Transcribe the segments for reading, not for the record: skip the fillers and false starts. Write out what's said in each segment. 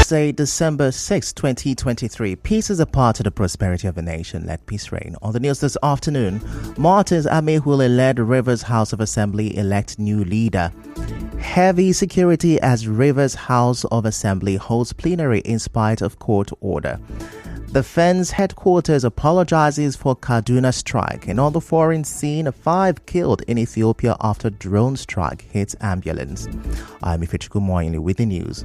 Wednesday, December 6, 2023. Peace is a part of the prosperity of a nation. Let peace reign. On the news this afternoon, Martins Amehule-led Rivers House of Assembly elect new leader. Heavy security as Rivers House of Assembly holds plenary in spite of court order. The Fence headquarters apologizes for Kaduna strike. And on the foreign scene, 5 killed in Ethiopia after drone strike hits ambulance. I'm Ifichukwu Moyinli with the news.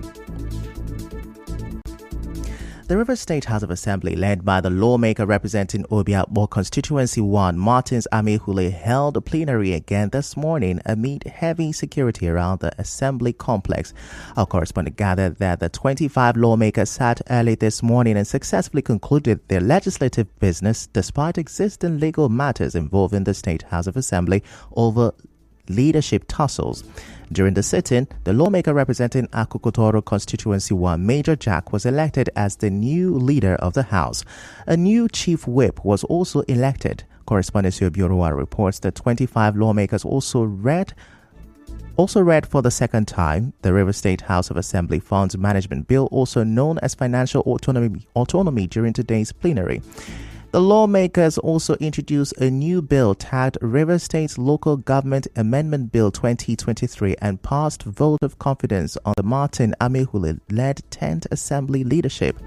The Rivers State House of Assembly, led by the lawmaker representing Obiakpo Constituency 1, Martins Amehule, held a plenary again this morning amid heavy security around the Assembly complex. Our correspondent gathered that the 25 lawmakers sat early this morning and successfully concluded their legislative business despite existing legal matters involving the State House of Assembly over leadership tussles. During the sit-in, the lawmaker representing Akukotoro Constituency 1, Major Jack, was elected as the new leader of the House. A new chief whip was also elected. Correspondent Bureau reports that 25 lawmakers also read for the second time the River State House of Assembly Funds Management Bill, also known as Financial Autonomy during today's plenary. The lawmakers also introduced a new bill tagged River State Local Government Amendment Bill 2023 and passed vote of confidence on the Martin Amehule-led 10th Assembly leadership.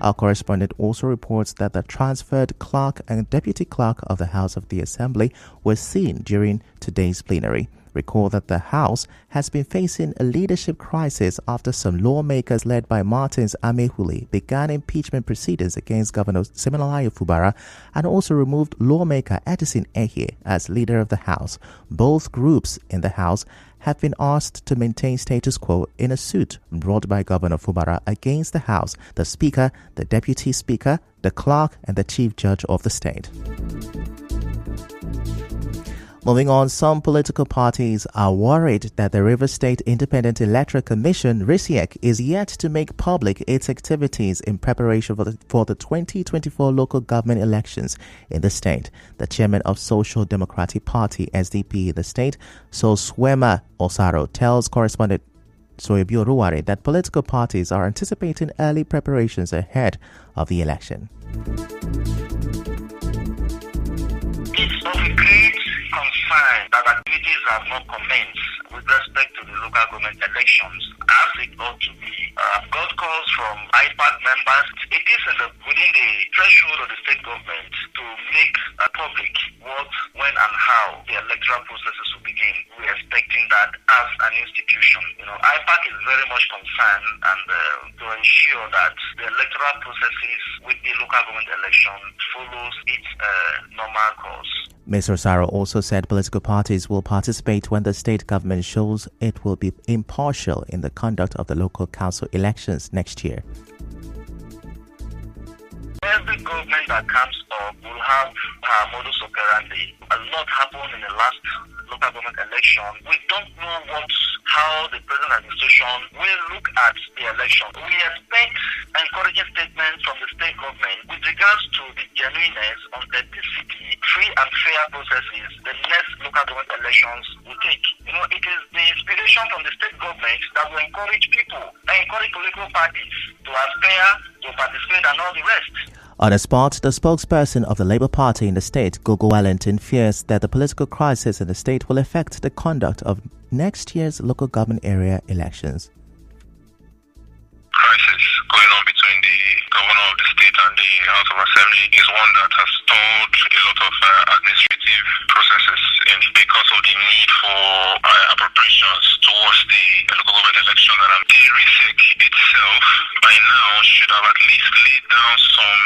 Our correspondent also reports that the transferred clerk and deputy clerk of the House of the Assembly were seen during today's plenary. Recall that the House has been facing a leadership crisis after some lawmakers led by Martins Amehule began impeachment proceedings against Governor Siminalayi Fubara and also removed lawmaker Edison Ehie as leader of the House. Both groups in the House have been asked to maintain status quo in a suit brought by Governor Fubara against the House, the Speaker, the Deputy Speaker, the Clerk, and the Chief Judge of the state. Moving on, some political parties are worried that the Rivers State Independent Electoral Commission, RISIEC, is yet to make public its activities in preparation for the 2024 local government elections in the state. The chairman of Social Democratic Party, SDP, in the state, Soswema Osaro, tells correspondent Soyebio Ruware that political parties are anticipating early preparations ahead of the election. It's of a great concern that activities have not commenced with respect to the local government elections as it ought to be. Got calls from IPAC members. It is within the threshold of the state government to make public what, when, and how the electoral processes will begin. We're expecting that as an institution. IPAC is very much concerned and to ensure that the electoral processes with the local government election follows its normal course. Mr. Osaro also said political parties will participate when the state government shows it will be impartial in the conduct of the local council elections next year. Every government that comes up will have modus operandi. A lot happened in the last local government election. We don't know how the present administration will look at the election. We expect encouraging statements from the state government with regards to the genuineness, authenticity, free and fair processes the next local government elections will take. It is the inspiration from the state government that will encourage people, encourage political parties to aspire, to participate, and all the rest. On the spot, the spokesperson of the Labour Party in the state, Gogo Wellington, fears that the political crisis in the state will affect the conduct of next year's local government area elections. Crisis going on between the governor of the state and the House of Assembly is one that has stalled a lot of administrative processes because of the need for appropriations towards the local government election. And the RISIEC itself, by now, should have at least laid down some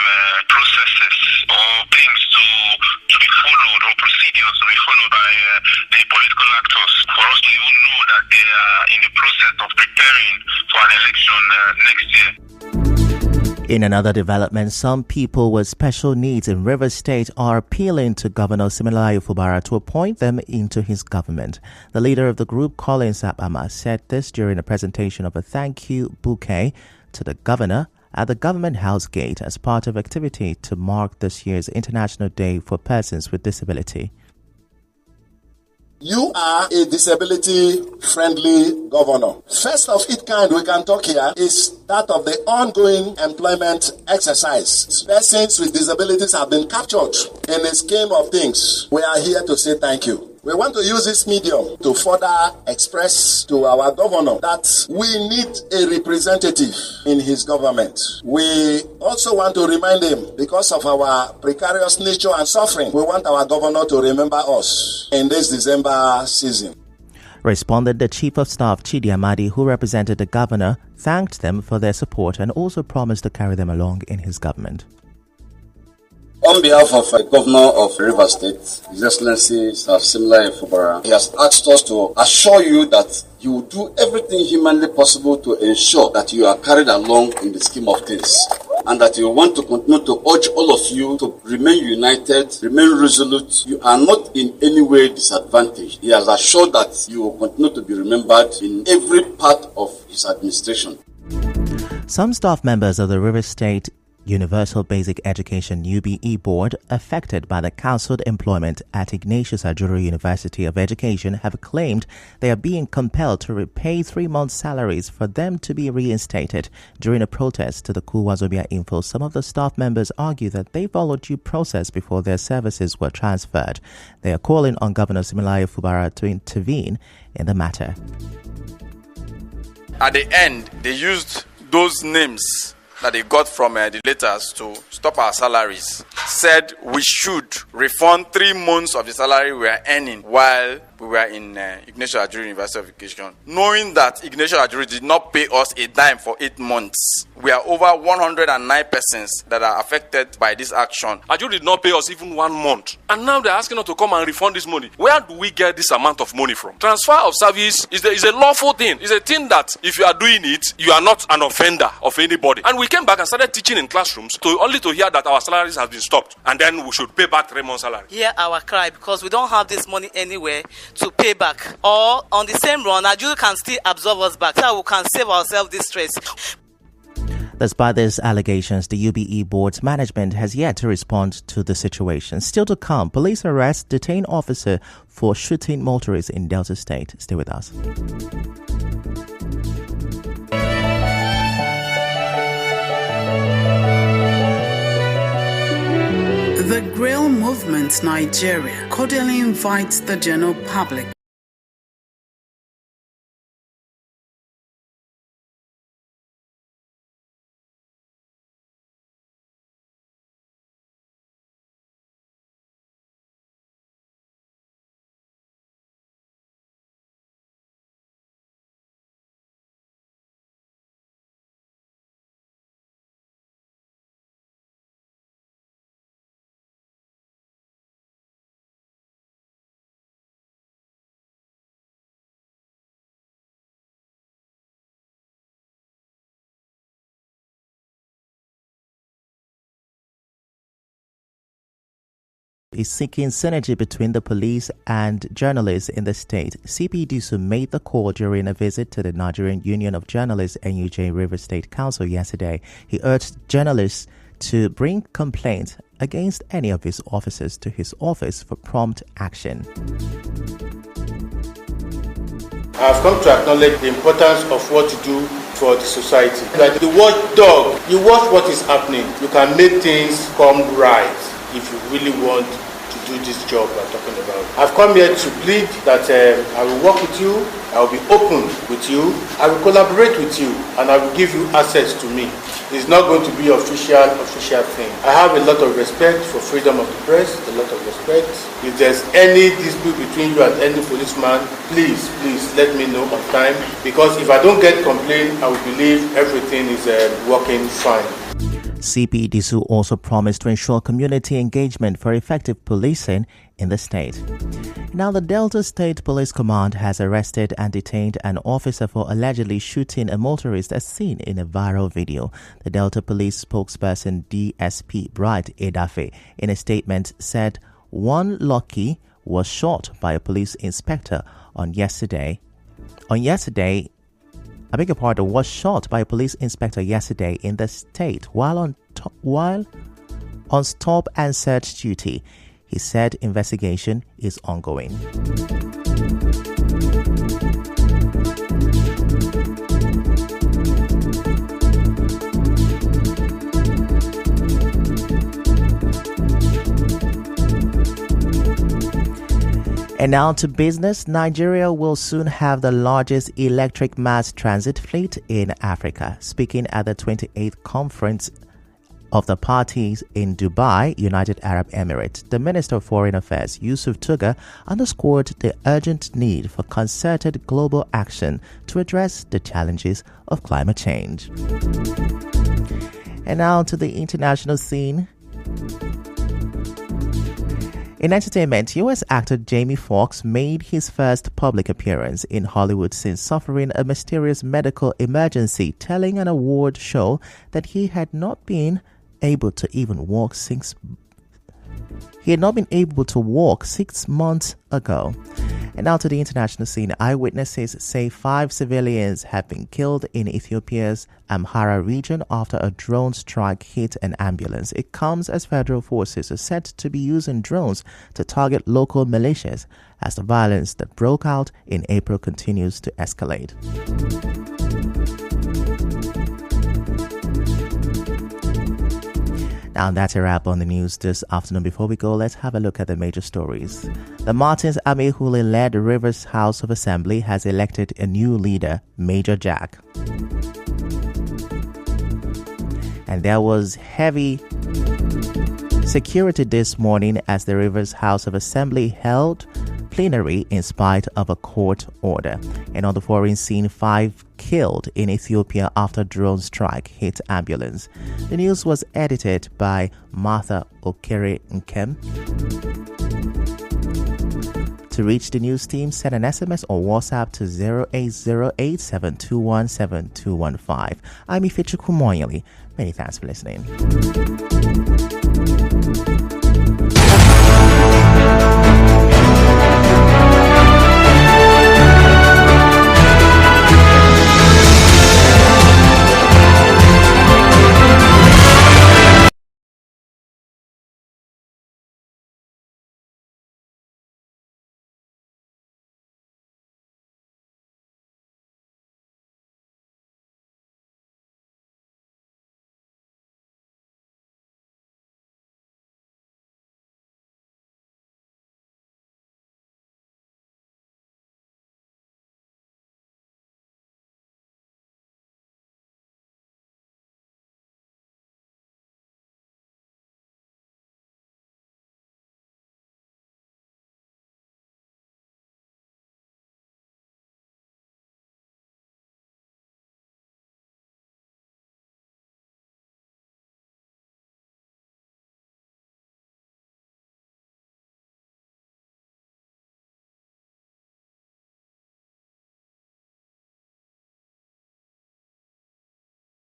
processes or things to be followed, or procedures to be followed by the political actors for us to even know that they are in the process of preparing for an election next year. In another development, some people with special needs in Rivers State are appealing to Governor Siminalayi Fubara to appoint them into his government. The leader of the group, Colin Sapama, said this during a presentation of a thank you bouquet to the governor at the Government House Gate as part of activity to mark this year's International Day for Persons with Disability. You are a disability-friendly governor. First of its kind we can talk here is that of the ongoing employment exercise. Persons with disabilities have been captured. In the scheme of things, we are here to say thank you. We want to use this medium to further express to our governor that we need a representative in his government. We also want to remind him, because of our precarious nature and suffering, we want our governor to remember us in this December season. Responded the Chief of Staff Chidi Amadi, who represented the governor, thanked them for their support and also promised to carry them along in his government. On behalf of the Governor of Rivers State, His Excellency Sir Simla Ifubara, he has asked us to assure you that you will do everything humanly possible to ensure that you are carried along in the scheme of things, and that you want to continue to urge all of you to remain united, remain resolute. You are not in any way disadvantaged. He has assured that you will continue to be remembered in every part of his administration. Some staff members of the Rivers State Universal Basic Education UBE Board affected by the cancelled employment at Ignatius Ajuru University of Education have claimed they are being compelled to repay 3 months' salaries for them to be reinstated. During a protest to the Kuwazobia Info, some of the staff members argue that they followed due process before their services were transferred. They are calling on Governor Siminalayi Fubara to intervene in the matter. At the end, they used those names that they got from the letters to stop our salaries, said we should refund 3 months of the salary we were earning while we were in Ignatius Ajuru University of Education, knowing that Ignatius Ajuru did not pay us a dime for 8 months. We are over 109 persons that are affected by this action. Ajuru did not pay us even 1 month, and now they're asking us to come and refund this money. Where do we get this amount of money from? Transfer of service is a lawful thing. It's a thing that if you are doing it, you are not an offender of anybody. And we came back and started teaching in classrooms only to hear that our salaries have been stopped, and then we should pay back 3 months' salary. Hear our cry, because we don't have this money anywhere to pay back. Or on the same run, Ajuru can still absorb us back so we can save ourselves this stress. Despite these allegations, the UBE board's management has yet to respond to the situation. Still to come, police arrest detained officer for shooting motorists in Delta State. Stay with us. The Grail Movement Nigeria cordially invites the general public is seeking synergy between the police and journalists in the state. CP Dusu made the call during a visit to the Nigerian Union of Journalists NUJ River State Council yesterday. He urged journalists to bring complaints against any of his officers to his office for prompt action. I have come to acknowledge the importance of what you do for the society. Like the watchdog, you watch what is happening. You can make things come right if you really want to do this job we're talking about. I've come here to plead that I will work with you, I will be open with you, I will collaborate with you, and I will give you access to me. It's not going to be official thing. I have a lot of respect for freedom of the press, a lot of respect. If there's any dispute between you and any policeman, please let me know on time, because if I don't get complaint, I will believe everything is working fine. CP Disu also promised to ensure community engagement for effective policing in the state. Now, the Delta State Police Command has arrested and detained an officer for allegedly shooting a motorist as seen in a viral video. The Delta Police spokesperson DSP Bright Edafe in a statement said one Lucky was shot by a police inspector was shot by a police inspector yesterday in the state while on stop and search duty. He said investigation is ongoing. And now to business. Nigeria will soon have the largest electric mass transit fleet in Africa. Speaking at the 28th conference of the parties in Dubai, United Arab Emirates, the Minister of Foreign Affairs, Yusuf Tuga, underscored the urgent need for concerted global action to address the challenges of climate change. And now to the international scene. In entertainment, U.S. actor Jamie Foxx made his first public appearance in Hollywood since suffering a mysterious medical emergency, telling an award show that he had not been able to walk 6 months ago. And now to the international scene. Eyewitnesses say 5 civilians have been killed in Ethiopia's Amhara region after a drone strike hit an ambulance. It comes as federal forces are said to be using drones to target local militias as the violence that broke out in April continues to escalate. Now that's a wrap on the news this afternoon. Before we go, let's have a look at the major stories. The Martins Amehule-led Rivers House of Assembly has elected a new leader, Major Jack. And there was heavy security this morning as the Rivers House of Assembly held plenary in spite of a court order. And on the foreign scene, 5 killed in Ethiopia after drone strike hit ambulance. The news was edited by Martha Okere Nkem. To reach the news team, send an SMS or WhatsApp to 0808-721-7215. I'm Ifichu Kumoyeli. Many thanks for listening.